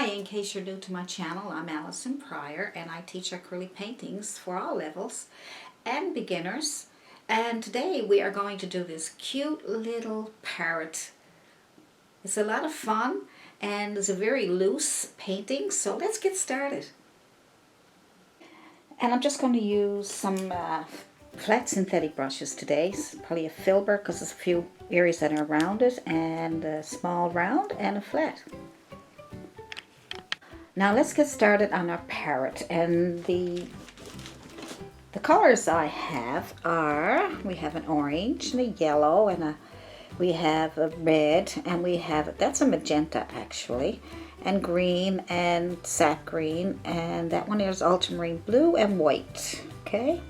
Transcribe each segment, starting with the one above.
Hi, in case you're new to my channel, I'm Allison Prior and I teach acrylic paintings for all levels and beginners. And today we are going to do this cute little parrot. It's a lot of fun and it's a very loose painting, so let's get started. And I'm just going to use some flat synthetic brushes today. It's probably a Filbert because there's a few areas that are rounded, and a small round and a flat. Now let's get started on our parrot, and the colors I have are, we have an orange and a yellow and we have a red, and we have, that's a magenta actually, and green and sap green, and that one is ultramarine blue and white. Okay,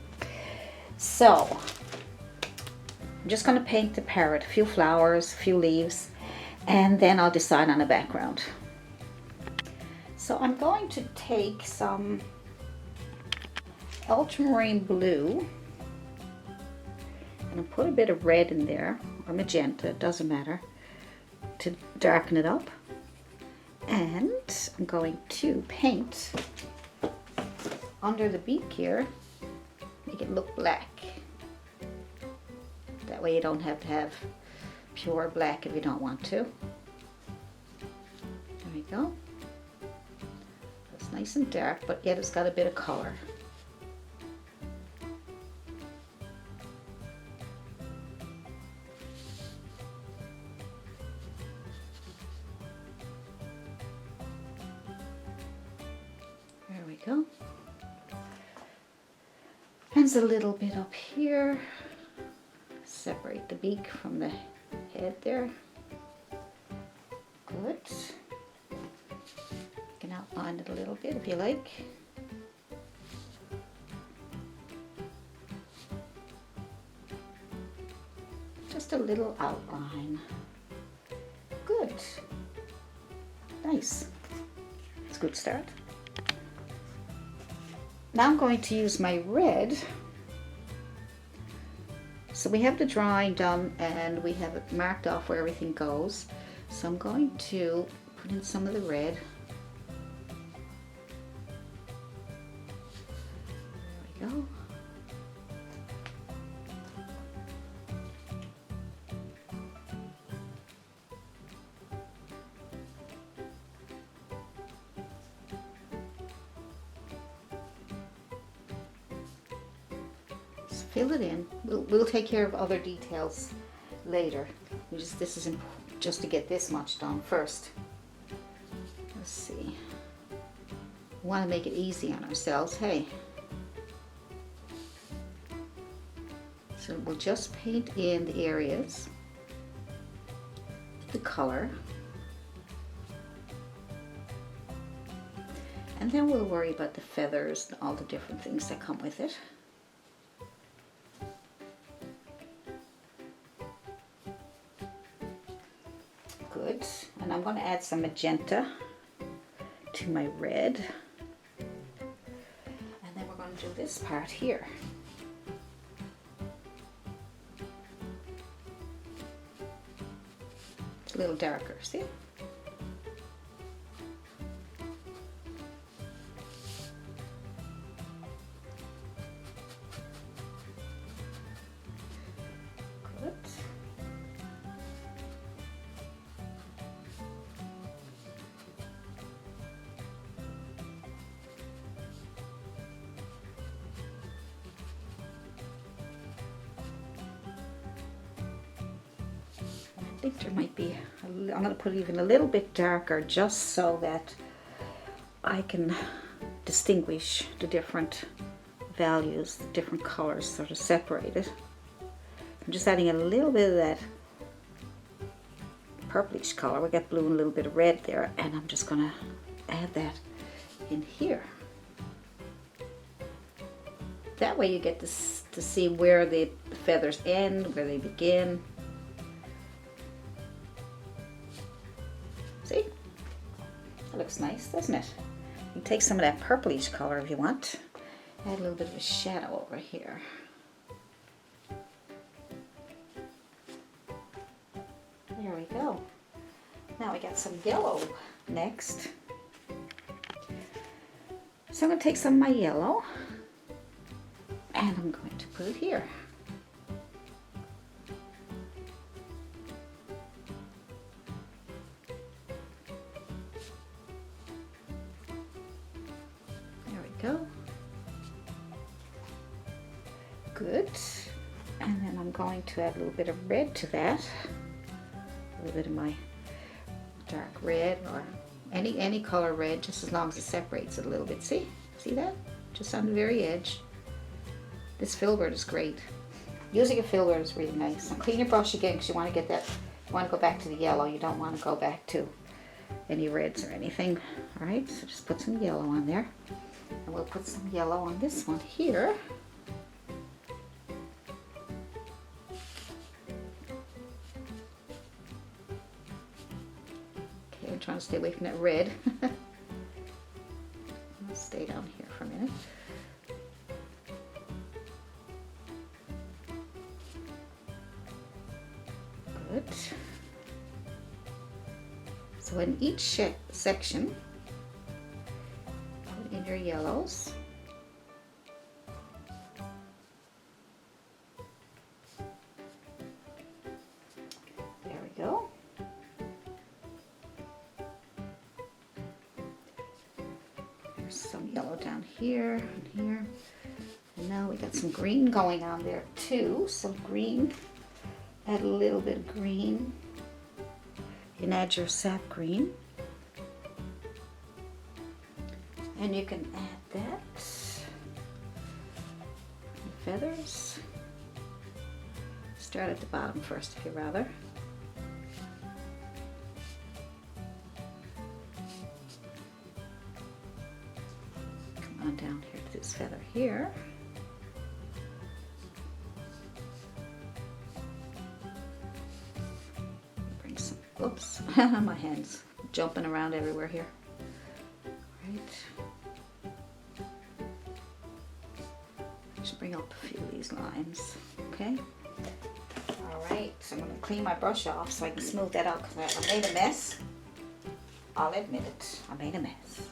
so I'm just going to paint the parrot, a few flowers, a few leaves, and then I'll decide on a background. So I'm going to take some ultramarine blue and I'll put a bit of red in there, or magenta, it doesn't matter, to darken it up. And I'm going to paint under the beak here, make it look black. That way you don't have to have pure black if you don't want to. There we go. It's nice and dark, but yet it's got a bit of color. There we go. And a little bit up here. Separate the beak from the head there. Good. You can outline it a little bit if you like. Just a little outline. Good. Nice. It's a good start. Now I'm going to use my red. So we have the drawing done and we have it marked off where everything goes. So I'm going to put in some of the red. There we go. Fill it in. We'll take care of other details later. This is important just to get this much done first. Let's see. We want to make it easy on ourselves, hey? So we'll just paint in the areas, the color, and then we'll worry about the feathers and all the different things that come with it. Good. And I'm going to add some magenta to my red. And then we're going to do this part here. It's a little darker, see? Good. I think there might be, I'm going to put it even a little bit darker just so that I can distinguish the different values, the different colors, sort of separated. I'm just adding a little bit of that purplish color. We got blue and a little bit of red there, and I'm just going to add that in here. That way you get to see where the feathers end, where they begin. See? That looks nice, doesn't it? You can take some of that purplish color if you want. Add a little bit of a shadow over here. There we go. Now we got some yellow next. So I'm going to take some of my yellow and I'm going to put it here. There we go. Good. And then I'm going to add a little bit of red to that. A little bit of my dark red, or any color red, just as long as it separates it a little bit. See that? Just on the very edge. This Filbert is great. Using a Filbert is really nice. And clean your brush again because you want to get that, you want to go back to the yellow. You don't want to go back to any reds or anything. All right, so just put some yellow on there. And we'll put some yellow on this one here. Okay, I'm trying to stay away from that red. I'll stay down here for a minute. Good. So in each section, put in your yellows. There we go. There's some yellow down here and here. And now we got some green going on there too. Some green. Add a little bit of green. You can add your sap green. And you can add that. Feathers. Start at the bottom first if you'd rather. Come on down here to this feather here. Oops, my hand's jumping around everywhere here. Right. Just bring up a few of these lines, okay? All right, so I'm gonna clean my brush off so I can smooth that out because I made a mess. I'll admit it, I made a mess.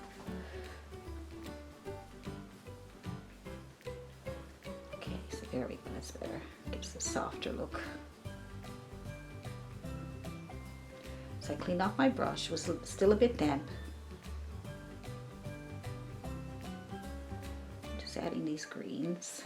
Okay, so there we go, that's better. Gives a softer look. So I cleaned off my brush, it was still a bit damp. Just adding these greens.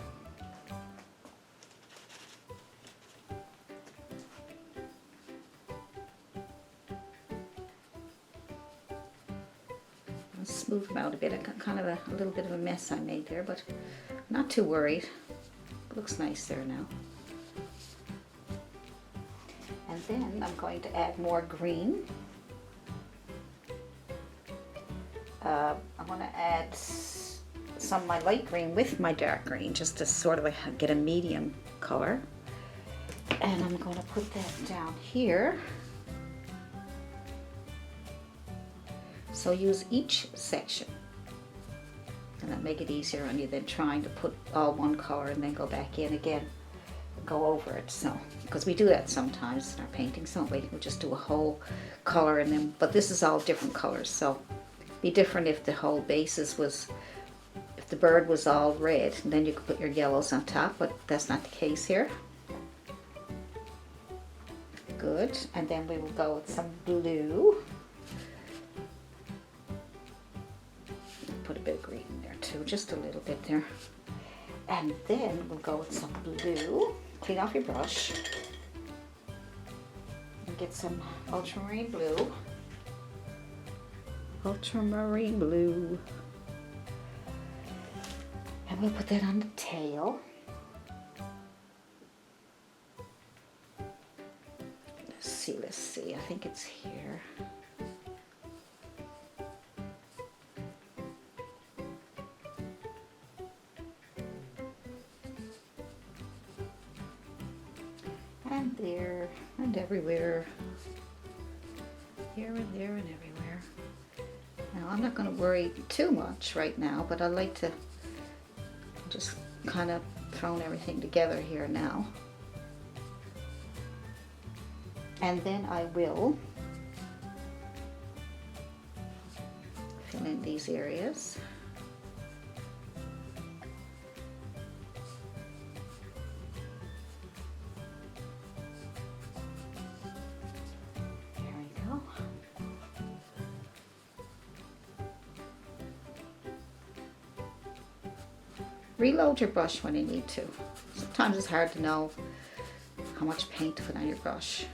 I'll smooth them out a bit. I got kind of a little bit of a mess I made there, but not too worried. Looks nice there now. And then I'm going to add more green. I'm going to add some of my light green with my dark green just to sort of get a medium color. And I'm going to put that down here. So use each section. And that'll make it easier on you than trying to put all one color and then go back in again. Go over it, so because we do that sometimes in our paintings, don't we? We'll just do a whole color and then, but this is all different colors, so it'd be different if the whole basis was, if the bird was all red, and then you could put your yellows on top, but that's not the case here. Good, and then we will go with some blue. Put a bit of green in there too, just a little bit there. And then we'll go with some blue. Clean off your brush and get some ultramarine blue. Ultramarine blue. And we'll put that on the tail. Let's see, I think it's here. And there, and everywhere. Here and there and everywhere. Now I'm not going to worry too much right now, but I like to just kind of thrown everything together here now. And then I will fill in these areas. reload your brush when you need to. Sometimes it's hard to know how much paint to put on your brush.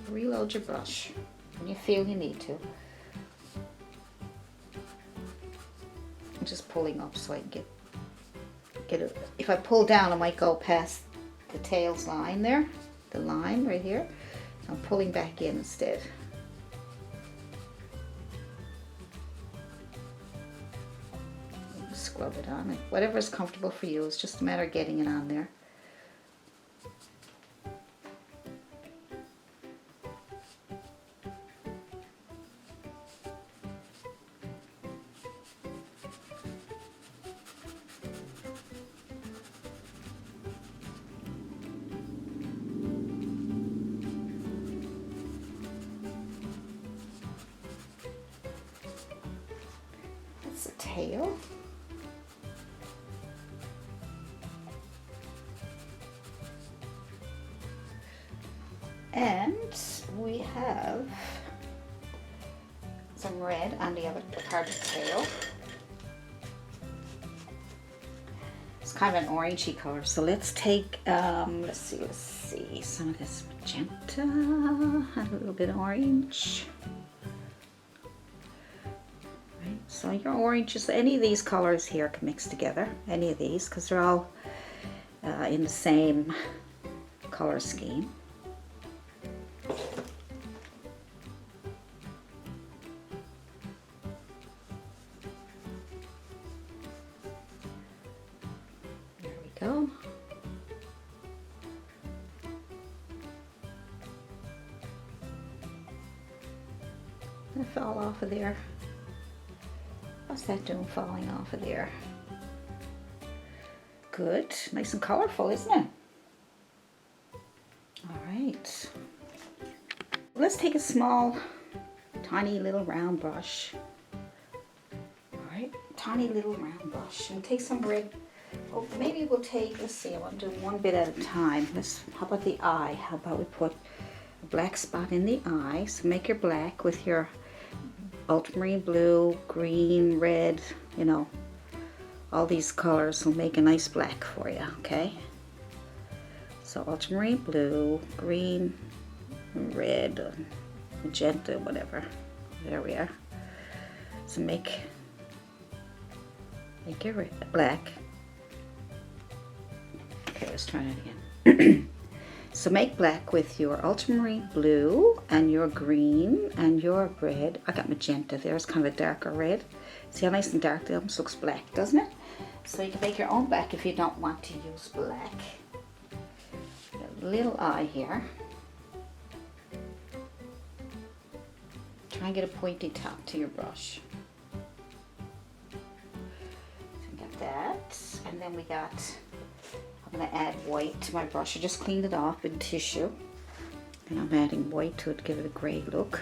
Reload your brush when you feel you need to. I'm just pulling up so I can get it. If I pull down, I might go past the tails line there, the line right here. So I'm pulling back in instead. Scrub it on. Whatever is comfortable for you. It's just a matter of getting it on there. That's the tail. And we have some red on the other part of the tail. It's kind of an orangey color. So let's take, let's see, some of this magenta, a little bit of orange. Right, so your oranges, any of these colors here can mix together, any of these, because they're all in the same color scheme. Go. That fell off of there. What's that doing falling off of there? Good. Nice and colorful, isn't it? All right. Let's take a small, tiny little round brush. All right, tiny little round brush. And take some red. Oh, maybe we'll take, let's see, I want to do one bit at a time. How about the eye? How about we put a black spot in the eye? So make your black with your ultramarine blue, green, red, you know, all these colors will make a nice black for you, okay? So ultramarine blue, green, red, magenta, whatever. There we are. So make your red, black. Okay, let's try that again. So make black with your ultramarine blue and your green and your red. I got magenta there. It's kind of a darker red. See how nice and dark it almost looks black, doesn't it? So you can make your own black if you don't want to use black. Got a little eye here. Try and get a pointy top to your brush. So we got that. And then we got, I'm going to add white to my brush. I just cleaned it off in tissue. And I'm adding white to it to give it a gray look.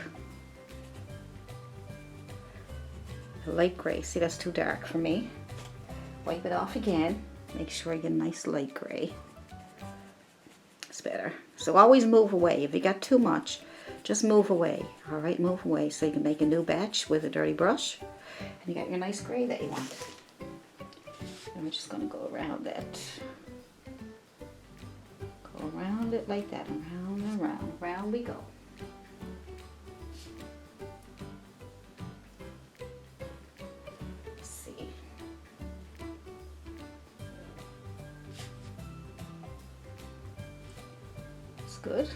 A light gray. See, that's too dark for me. Wipe it off again. Make sure I get a nice light gray. It's better. So always move away. If you got too much, just move away. All right, move away so you can make a new batch with a dirty brush. And you got your nice gray that you want. And we're just going to go around that. Go around it like that. Around and around. Around we go. Let's see. It's good.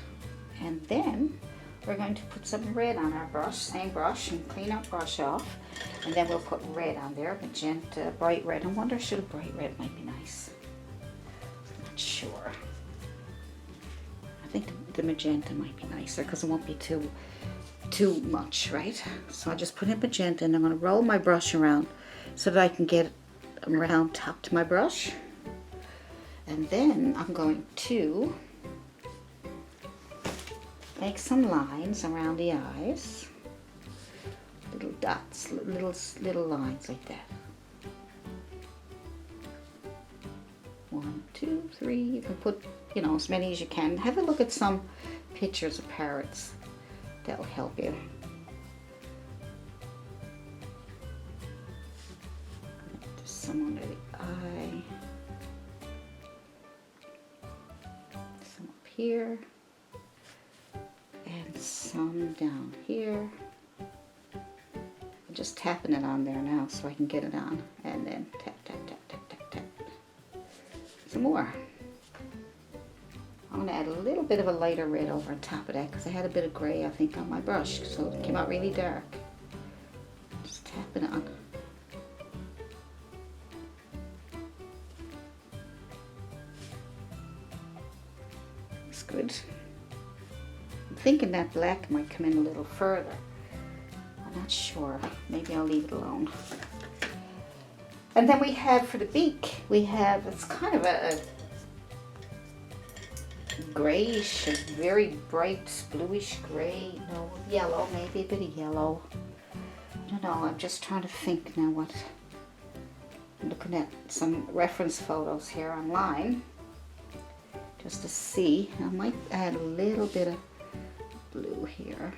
And then we're going to put some red on our brush, same brush, and clean our brush off. And then we'll put red on there, magenta, bright red. I wonder, should a bright red might be nice. I'm not sure. I think the magenta might be nicer because it won't be too much, right? So I just put in magenta and I'm going to roll my brush around so that I can get a round top to my brush. And then I'm going to make some lines around the eyes. Little dots, little lines like that. 1, 2, 3. You can put, you know, as many as you can. Have a look at some pictures of parrots. That'll help you. This some under the eye, some up here, and some down here. I'm just tapping it on there now so I can get it on, and then tap, tap, tap, tap, tap, tap. Some more. I'm going to add a little bit of a lighter red over on top of that because I had a bit of gray, I think, on my brush, so it came out really dark. Just tap it on. That's good. I'm thinking that black might come in a little further. I'm not sure. Maybe I'll leave it alone. And then we have, for the beak, we have, it's kind of a grayish, a very bright bluish gray, no, yellow, maybe a bit of yellow. I don't know, I'm just trying to think now what, I'm looking at some reference photos here online just to see. I might add a little bit of blue here,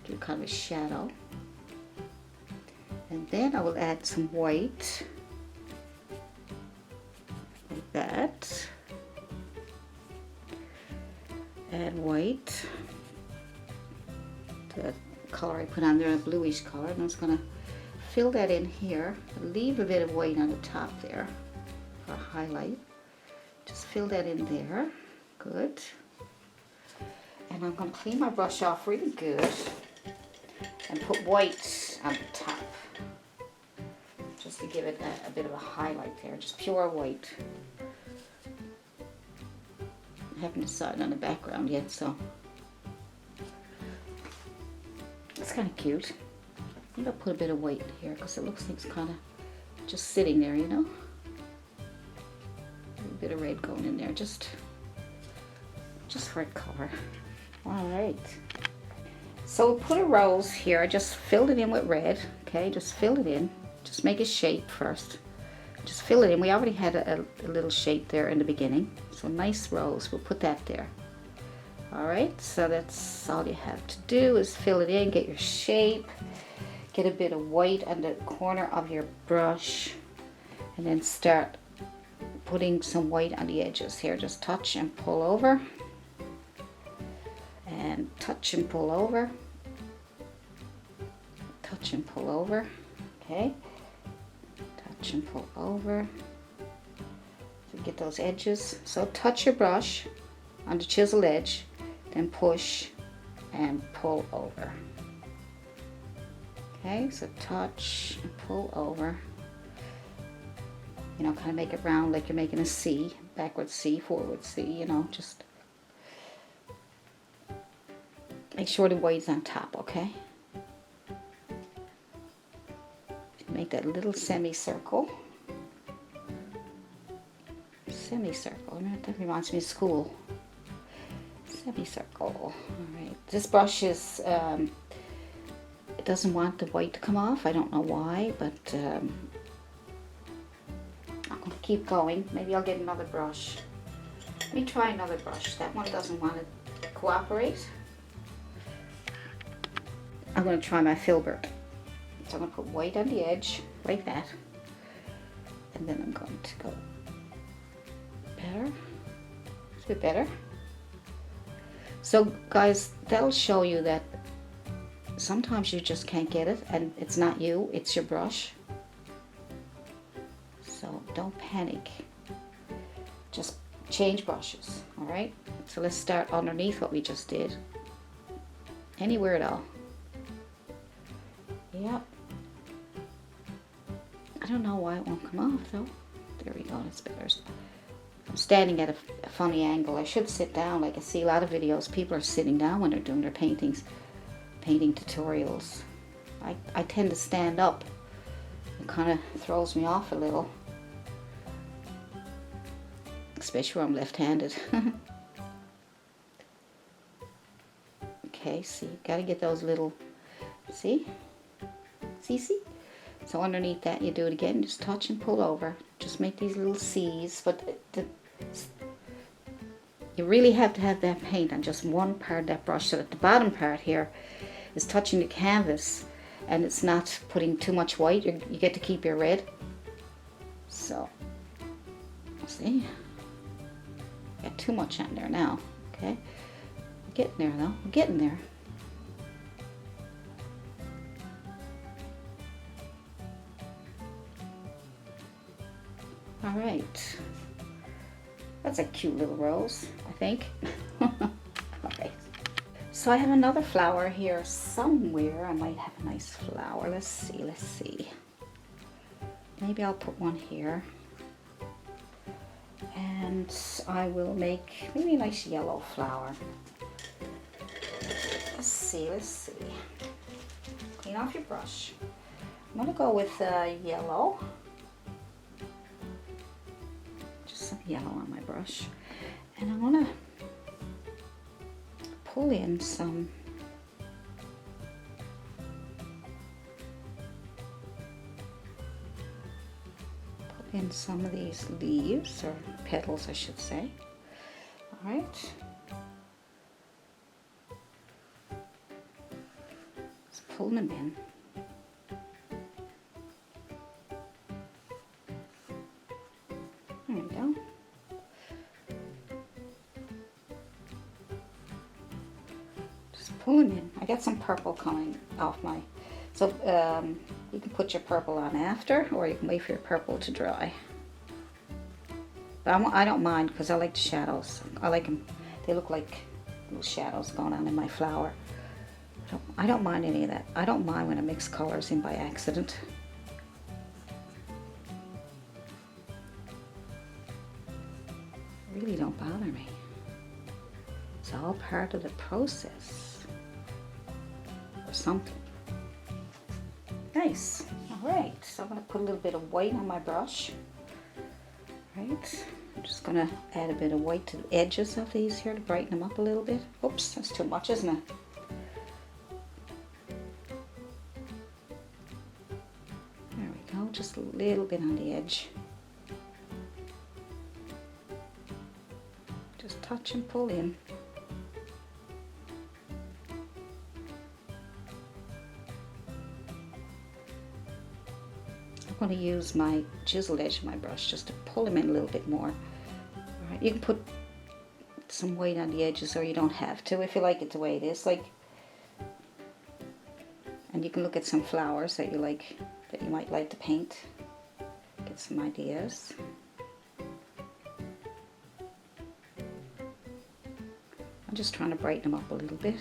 do kind of a shadow, and then I will add some white like that. Add white, the color I put on there, a bluish color, and I'm just going to fill that in here. Leave a bit of white on the top there for a highlight. Just fill that in there. Good. And I'm going to clean my brush off really good and put white on the top just to give it a bit of a highlight there, just pure white. I haven't decided on the background yet, so it's kind of cute. I'm going to put a bit of white here because it looks like it's kind of just sitting there, you know. A little bit of red going in there, just for a color. All right. So we'll put a rose here. I just filled it in with red. Okay, just fill it in. Just make a shape first. Just fill it in. We already had a little shape there in the beginning. So nice rose. We'll put that there. Alright, so that's all you have to do is fill it in, get your shape, get a bit of white on the corner of your brush, and then start putting some white on the edges here. Just touch and pull over. And touch and pull over. Touch and pull over. Okay. Touch and pull over to get those edges. So touch your brush on the chisel edge, then push and pull over. Okay, so touch and pull over. You know, kind of make it round like you're making a C, backward C, forward C, you know, just make sure the white's on top, okay? Make that little semicircle. Semicircle. That reminds me of school. Semicircle. Alright. This brush is, it doesn't want the white to come off. I don't know why, but I'm going to keep going. Maybe I'll get another brush. Let me try another brush. That one doesn't want to cooperate. I'm going to try my Filbert. So I'm going to put white on the edge, like that. And then I'm going to go better. It's a bit better. So guys, that'll show you that sometimes you just can't get it, and it's not you, it's your brush. So don't panic. Just change brushes, alright? So let's start underneath what we just did. Anywhere at all. Yep. I don't know why it won't come off though. There we go, that's better. I'm standing at a funny angle. I should sit down. Like I see a lot of videos, people are sitting down when they're doing their paintings, painting tutorials. I tend to stand up. It kind of throws me off a little. Especially when I'm left-handed. Okay, see, gotta get those little, see? See? So underneath that, you do it again, just touch and pull over. Just make these little C's, but you really have to have that paint on just one part of that brush, so that the bottom part here is touching the canvas, and it's not putting too much white. You get to keep your red. So, see? Got too much on there now, okay? Getting there though, I'm getting there. All right, that's a cute little rose, I think. All right, so I have another flower here somewhere. I might have a nice flower. Let's see. Maybe I'll put one here. And I will make maybe a nice yellow flower. Let's see. Clean off your brush. I'm gonna go with yellow. Just some yellow on my brush. And I'm gonna pull in some some of these leaves, or petals I should say. All right. Just pull them in. There we go. Just pull them in. I got some purple coming off my, so you can put your purple on after, or you can wait for your purple to dry. But I don't mind, because I like the shadows. I like them. They look like little shadows going on in my flower. I don't mind any of that. I don't mind when I mix colors in by accident. It really don't bother me. It's all part of the process. Or something. Nice. All right, so I'm going to put a little bit of white on my brush. Right, I'm just going to add a bit of white to the edges of these here to brighten them up a little bit. Oops, that's too much, isn't it? There we go, just a little bit on the edge. Just touch and pull in. I'm going to use my chiseled edge of my brush just to pull them in a little bit more. All right, you can put some white on the edges, or you don't have to if you like it the way it is. And you can look at some flowers that you like, that you might like to paint. Get some ideas. I'm just trying to brighten them up a little bit.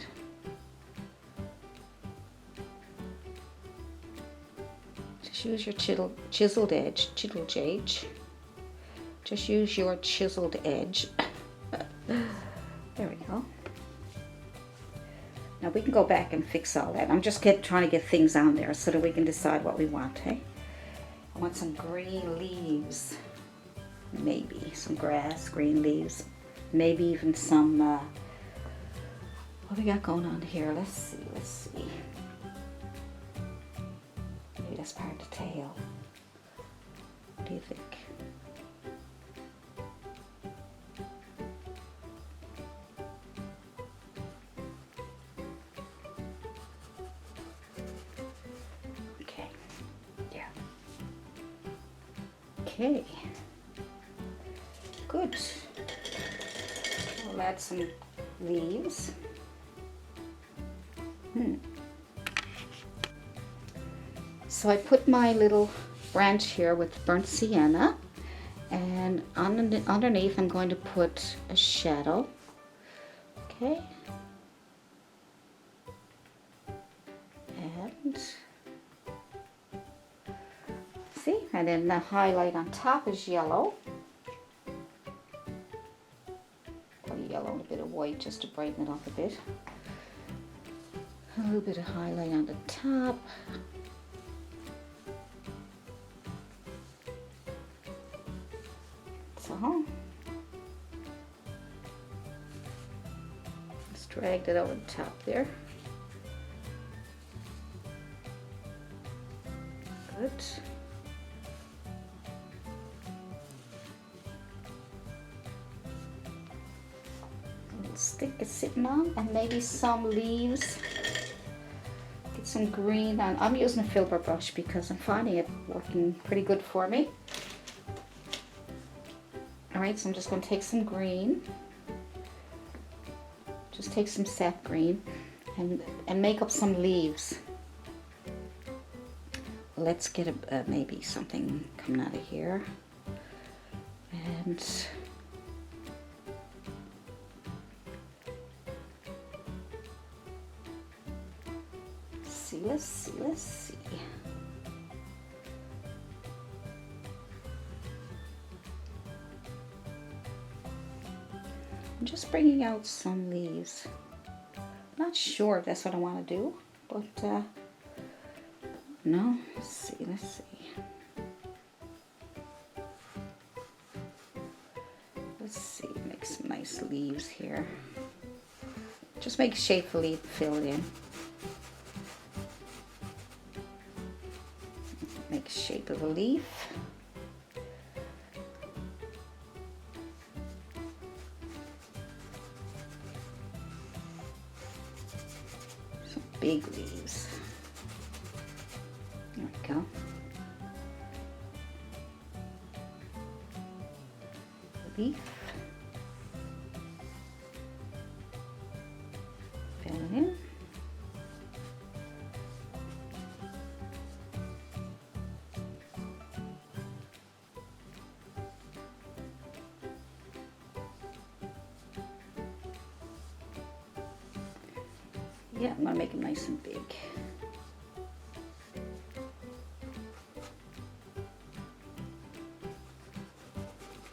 Use your chiseled edge. Just use your chiseled edge. There we go. Now we can go back and fix all that. I'm just trying to get things on there so that we can decide what we want, hey? I want some green leaves. Maybe some grass, green leaves. Maybe even some, what we got going on here? Let's see. That's part of the tail. What do you think? Okay. Yeah. Okay. Good. We'll add some leaves. So I put my little branch here with burnt sienna, and underneath I'm going to put a shadow. Okay. And see, and then the highlight on top is yellow. Put a yellow and a bit of white just to brighten it up a bit. A little bit of highlight on the top. Just dragged it over the top there. Good. Little stick is sitting on, and maybe some leaves. Get some green on. I'm using a Filbert brush because I'm finding it working pretty good for me. Alright, so I'm just going to take some green. Just take some sap green and make up some leaves. Let's get maybe something coming out of here. And let's see. I'm just bringing out some leaves. Not sure if that's what I want to do, but no, let's see. Let's see, make some nice leaves here. Just make shape of leaf, fill it in. Make shape of a leaf. Some big leaves. There we go. Leaf. Fill it in. Yeah, I'm gonna make them nice and big.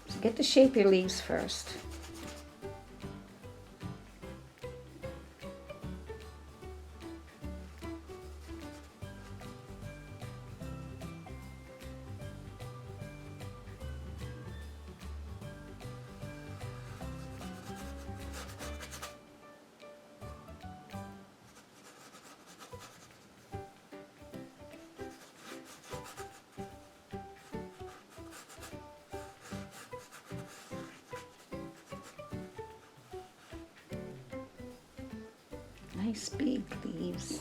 So get the shape of your leaves first. Nice big leaves.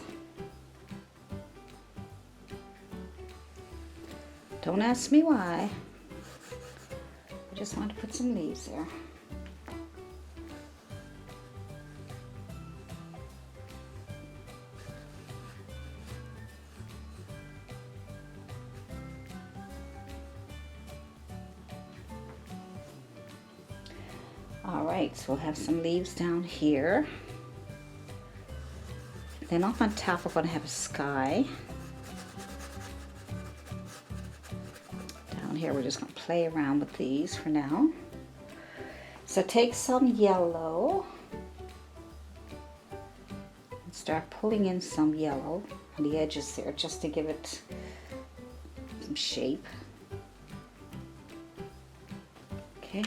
Don't ask me why. I just want to put some leaves there. All right, so we'll have some leaves down here. Then up on top, we're going to have a sky. Down here, we're just going to play around with these for now. So take some yellow and start pulling in some yellow on the edges there, just to give it some shape. Okay.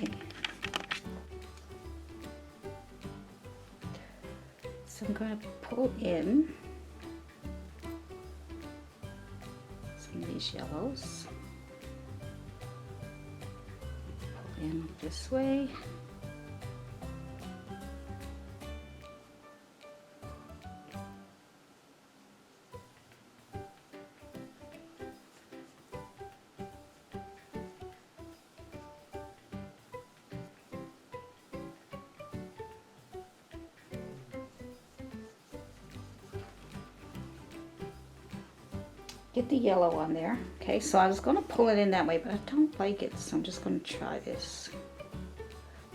So I'm going to pull in some of these yellows. Pull in this way. Get the yellow on there. Okay, so I was going to pull it in that way, but I don't like it, so I'm just going to try this.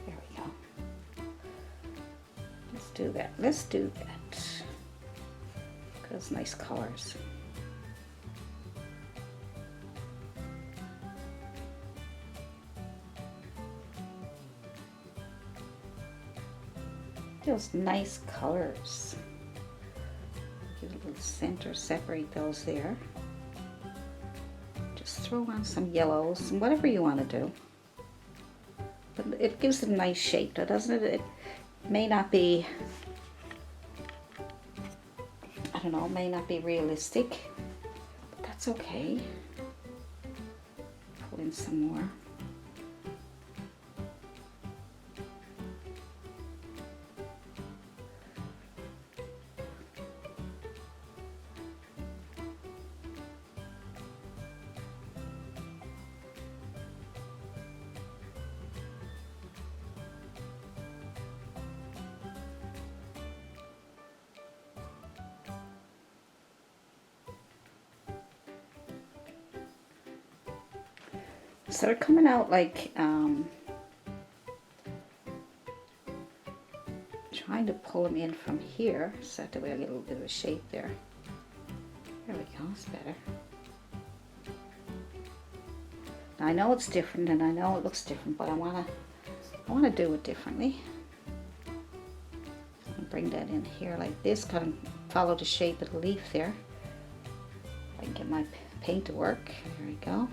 There we go. Let's do that. Let's do that. Because nice colors. Those nice colors. Give a little center, separate those there. Just throw on some yellows, whatever you want to do. But it gives it a nice shape, doesn't it? It may not be, I don't know, may not be realistic, but that's okay. Pull in some more. So they're coming out like, trying to pull them in from here, so that way I get a little bit of a shape there. There we go, it's better. Now I know it's different and I know it looks different, but I wanna do it differently. So I'll bring that in here like this, kind of follow the shape of the leaf there. I can get my paint to work. There we go.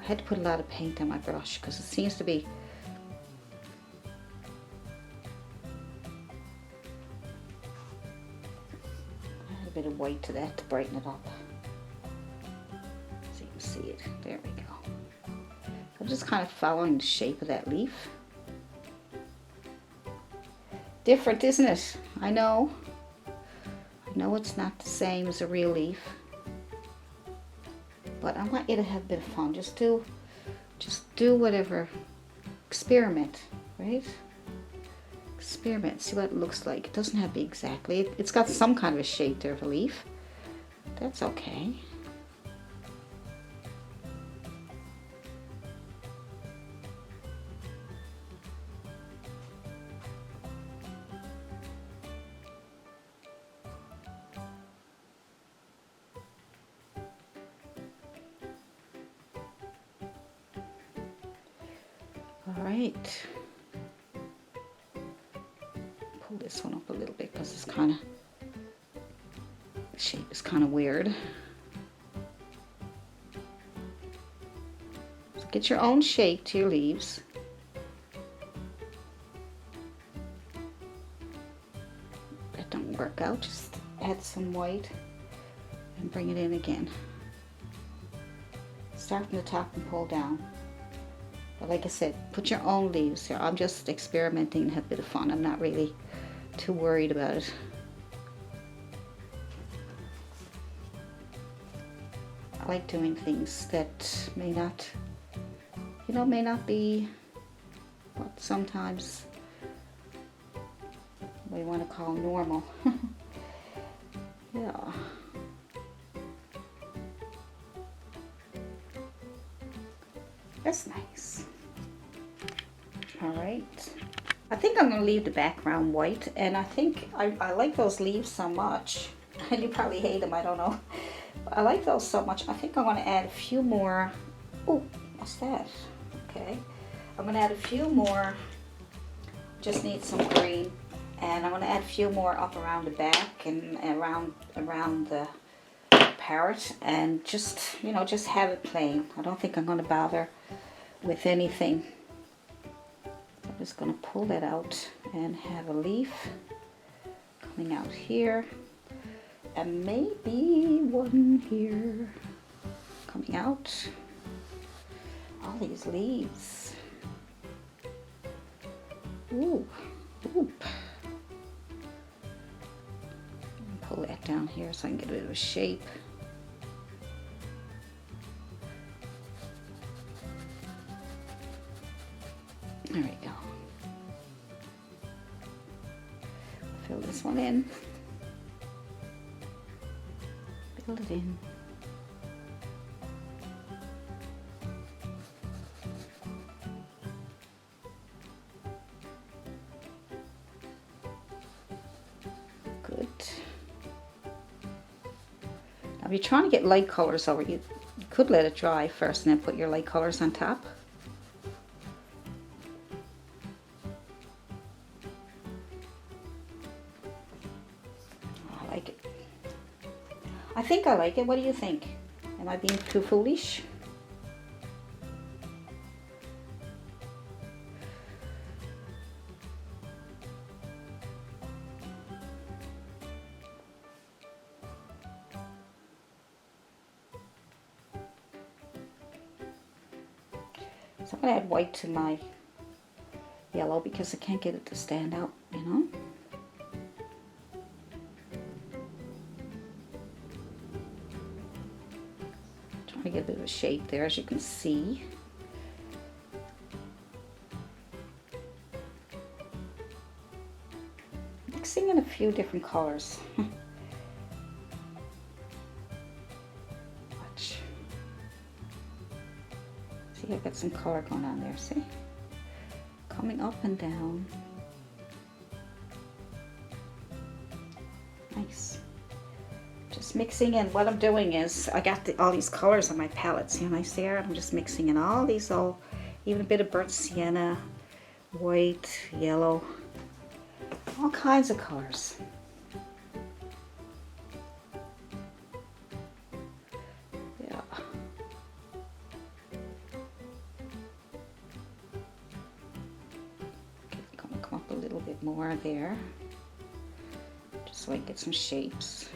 I had to put a lot of paint on my brush because it seems to be a bit of white to that to brighten it up. So you can see it. There we go. I'm just kind of following the shape of that leaf. Different, isn't it? I know. I know it's not the same as a real leaf. But I want you to have a bit of fun. Just do whatever. Experiment, right? Experiment, see what it looks like. It doesn't have to be exactly. It's got some kind of a shape there of a leaf. That's okay. All right. Pull this one up a little bit because it's kind of, the shape is kind of weird. So get your own shape to your leaves. That don't work out, just add some white and bring it in again. Start from the top and pull down. But like I said, put your own leaves here. I'm just experimenting and have a bit of fun. I'm not really too worried about it. I like doing things that may not, may not be what sometimes we want to call normal. Yeah. That's nice. All right. I think I'm going to leave the background white, and I think I like those leaves so much. And you probably hate them, I don't know. But I like those so much. I think I'm going to add a few more. Oh, what's that? Okay. I'm going to add a few more. Just need some green. And I'm going to add a few more up around the back and around the parrot, and just have it plain. I don't think I'm going to bother with anything. I'm just going to pull that out and have a leaf coming out here, and maybe one here coming out. All these leaves. Ooh, oop. Pull that down here so I can get a bit of a shape. There we go. Fill this one in. Fill it in. Good. Now if you're trying to get light colors over, you could let it dry first and then put your light colors on top. I think I like it. What do you think? Am I being too foolish? So I'm going to add white to my yellow because I can't get it to stand out, I get a bit of a shape there, as you can see. Mixing in a few different colors. Watch. See, I got some color going on there, see? Coming up and down. Nice. Just mixing in. What I'm doing is, I got all these colors on my palette. See how nice they are? I'm just mixing in all these, even a bit of burnt sienna, white, yellow, all kinds of colors. Yeah. Gonna come up a little bit more there, just so I get some shapes.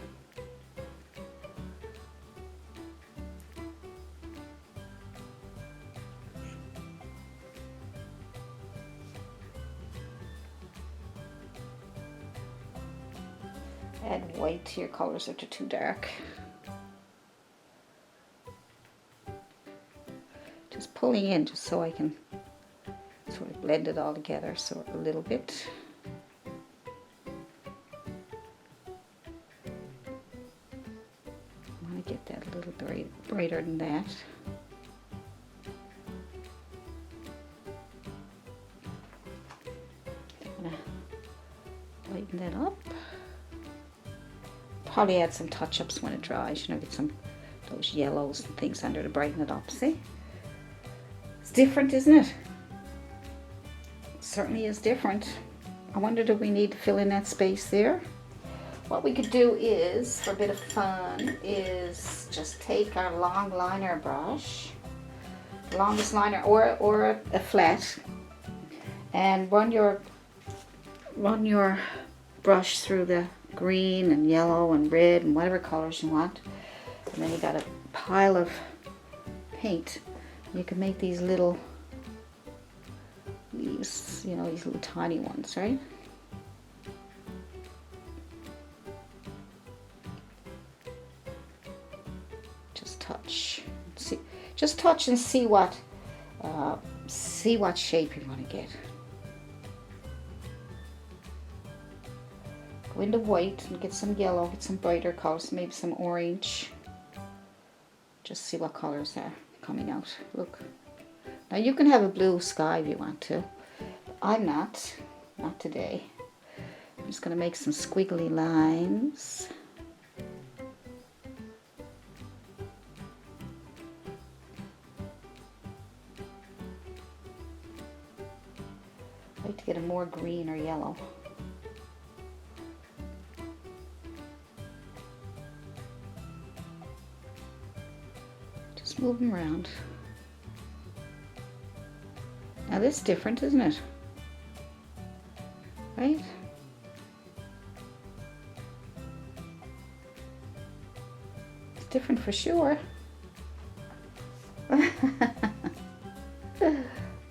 Add white to your colors if they're too dark. Just pulling in just so I can sort of blend it all together, so a little bit. I want to get that a little brighter than that. I'm gonna lighten that up. Probably add some touch-ups when it dries, you know, get some those yellows and things under to brighten it up. See? It's different, isn't it? It certainly is different. I wonder, do we need to fill in that space there? What we could do is, for a bit of fun, is just take our long liner brush, the longest liner, or a flat, and run your brush through the green and yellow and red and whatever colors you want, and then you got a pile of paint. You can make these little leaves, you know, these little tiny ones, right? Just touch, see, just touch and see what shape you want to get. Go into white and get some yellow, get some brighter colors, maybe some orange. Just see what colors are coming out. Look. Now you can have a blue sky if you want to. I'm not today. I'm just going to make some squiggly lines. I like to get a more green or yellow. Move them around. Now this is different, isn't it? Right? It's different for sure.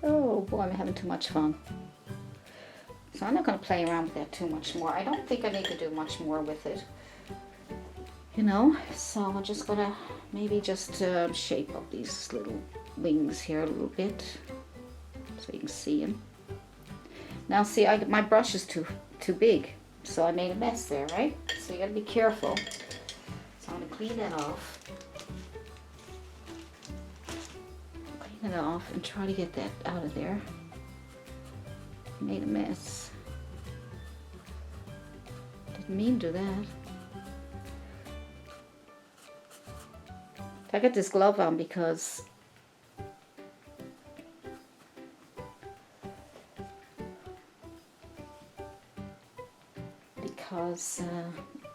Oh boy, I'm having too much fun. So I'm not going to play around with that too much more. I don't think I need to do much more with it. You know, so I'm just gonna maybe just shape up these little wings here a little bit so you can see them. Now see, my brush is too big, so I made a mess there, right? So you gotta be careful. So I'm gonna clean that off. Clean it off and try to get that out of there. Made a mess. Didn't mean to do that. I got this glove on because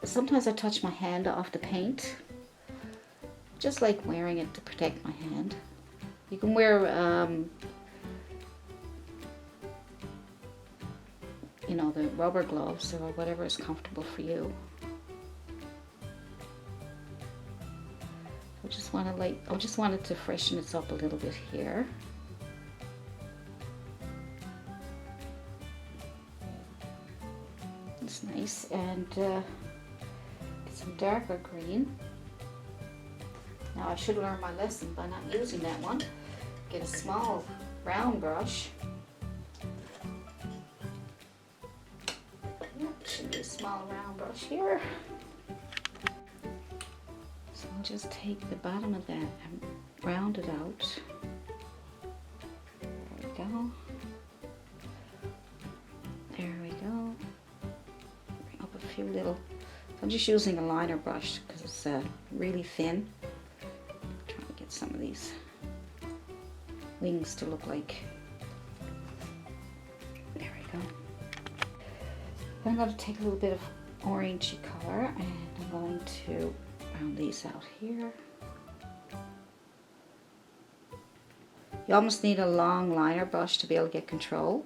sometimes I touch my hand off the paint. Just like wearing it to protect my hand. You can wear you know, the rubber gloves or whatever is comfortable for you. I just wanted to freshen this up a little bit here. It's nice, and get some darker green. Now I should learn my lesson by not using that one. Get a small round brush. Yep, should be a small round brush here. So I'll just take the bottom of that and round it out. go. There we go. Bring up a few little. I'm just using a liner brush because it's really thin. Trying to get some of these wings to look like. There we go. Then I'm going to take a little bit of orangey color and I'm going to round these out here. You almost need a long liner brush to be able to get control.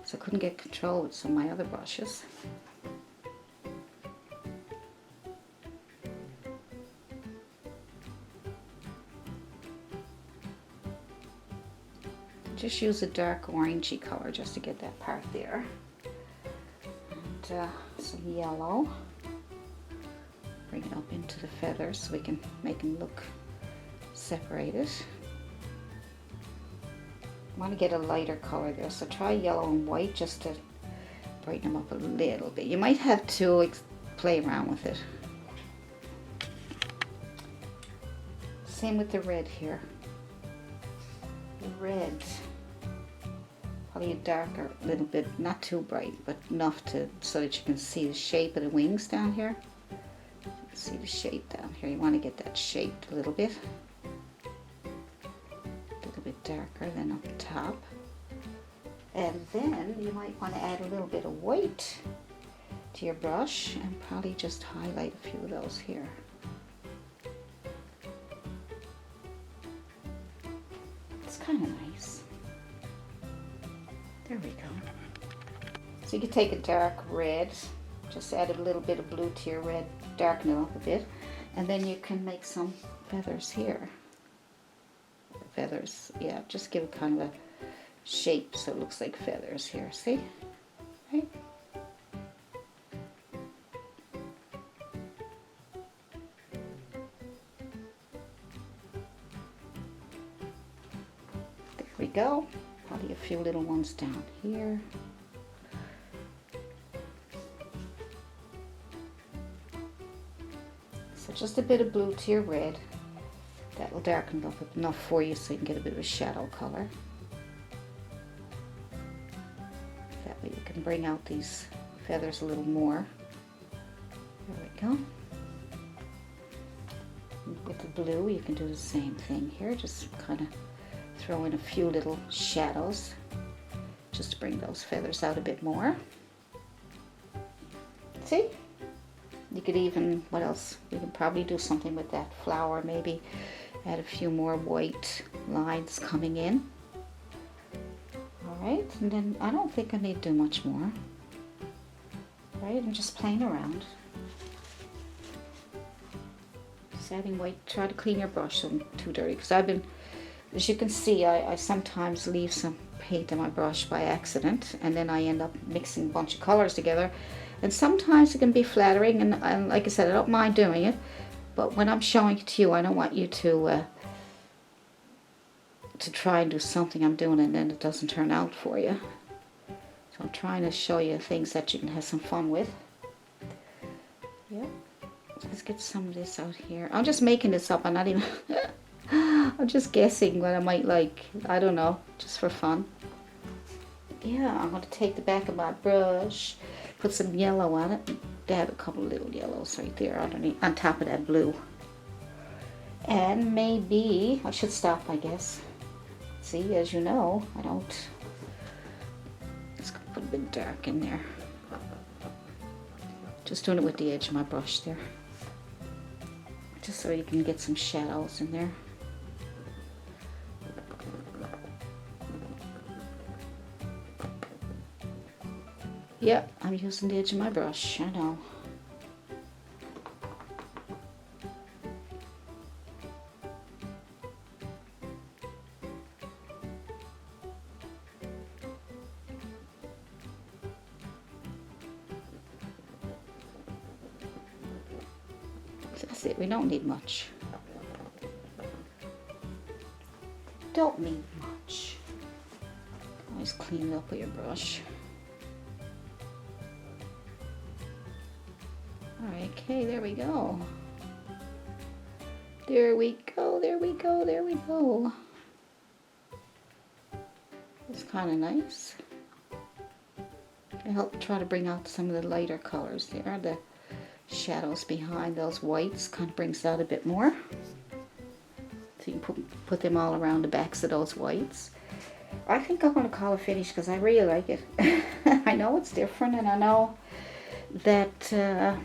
So I couldn't get control with some of my other brushes. Just use a dark orangey color just to get that part there. And some yellow. Bring it up into the feathers so we can make them look separated. I want to get a lighter color there, so try yellow and white just to brighten them up a little bit. You might have to play around with it. Same with the red here. The red, probably a darker little bit, not too bright, but enough so that you can see the shape of the wings down here. See the shape down here. You want to get that shaped a little bit. Darker than up top, and then you might want to add a little bit of white to your brush and probably just highlight a few of those here. It's kind of nice. There we go. So you could take a dark red, just add a little bit of blue to your red, darken it up a bit, and then you can make some feathers here. Feathers, yeah, just give it kind of a shape so it looks like feathers here, see? Right? There we go. Probably a few little ones down here. So just a bit of blue to your red. That will darken it up enough for you so you can get a bit of a shadow color. That way you can bring out these feathers a little more. There we go. With the blue you can do the same thing here. Just kind of throw in a few little shadows just to bring those feathers out a bit more. See? You could even, what else? You could probably do something with that flower, maybe add a few more white lines coming in. Alright, and then I don't think I need to do much more. Right, I'm just playing around. Just adding white. Try to clean your brush so it's not too dirty, because I've been, as you can see, I sometimes leave some paint on my brush by accident, and then I end up mixing a bunch of colors together. And sometimes it can be flattering, and like I said, I don't mind doing it. But when I'm showing it to you, I don't want you to try and do something I'm doing and then it doesn't turn out for you. So I'm trying to show you things that you can have some fun with. Yep. Let's get some of this out here. I'm just making this up. I'm not even... I'm just guessing what I might like. I don't know. Just for fun. Yeah, I'm going to take the back of my brush, put some yellow on it, and dab a couple little yellows right there underneath, on top of that blue. And maybe I should stop, I guess. See, as you know, I don't. Let's put a bit dark in there. Just doing it with the edge of my brush there, just so you can get some shadows in there. Yep, I'm using the edge of my brush, I know. That's it, we don't need much. Don't need much. Always clean it up with your brush. Okay, there we go. There we go, there we go, there we go. It's kind of nice. I help try to bring out some of the lighter colors there. The shadows behind those whites kind of brings out a bit more. So you can put them all around the backs of those whites. I think I'm going to call it finished because I really like it. I know it's different, and I know that, I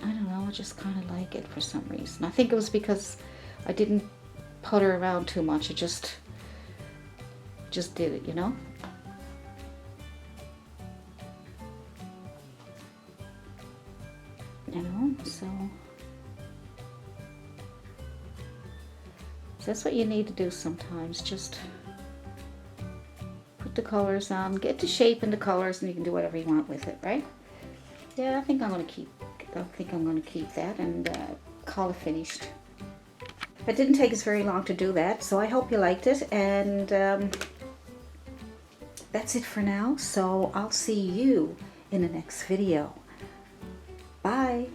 don't know, I just kind of like it for some reason. I think it was because I didn't putter around too much. I just did it, you know? So that's what you need to do sometimes. Just put the colors on, get the shape in the colors, and you can do whatever you want with it, right? Yeah, I think I'm going to keep that and call it finished. It didn't take us very long to do that, so I hope you liked it, and that's it for now. So I'll see you in the next video. Bye.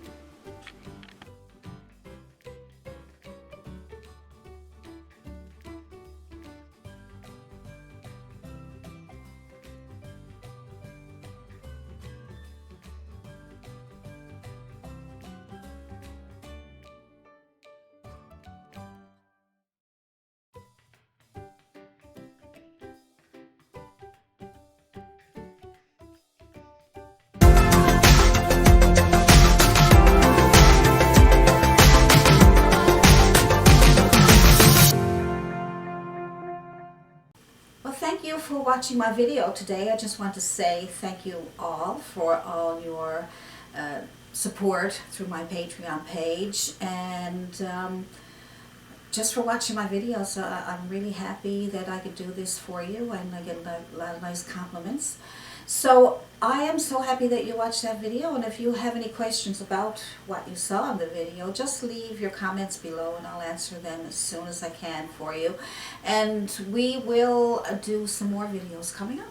Thank you for watching my video today. I just want to say thank you all for all your support through my Patreon page, and just for watching my videos. I'm really happy that I could do this for you, and I get a lot of nice compliments. So I am so happy that you watched that video, and if you have any questions about what you saw in the video, just leave your comments below and I'll answer them as soon as I can for you. And we will do some more videos coming up.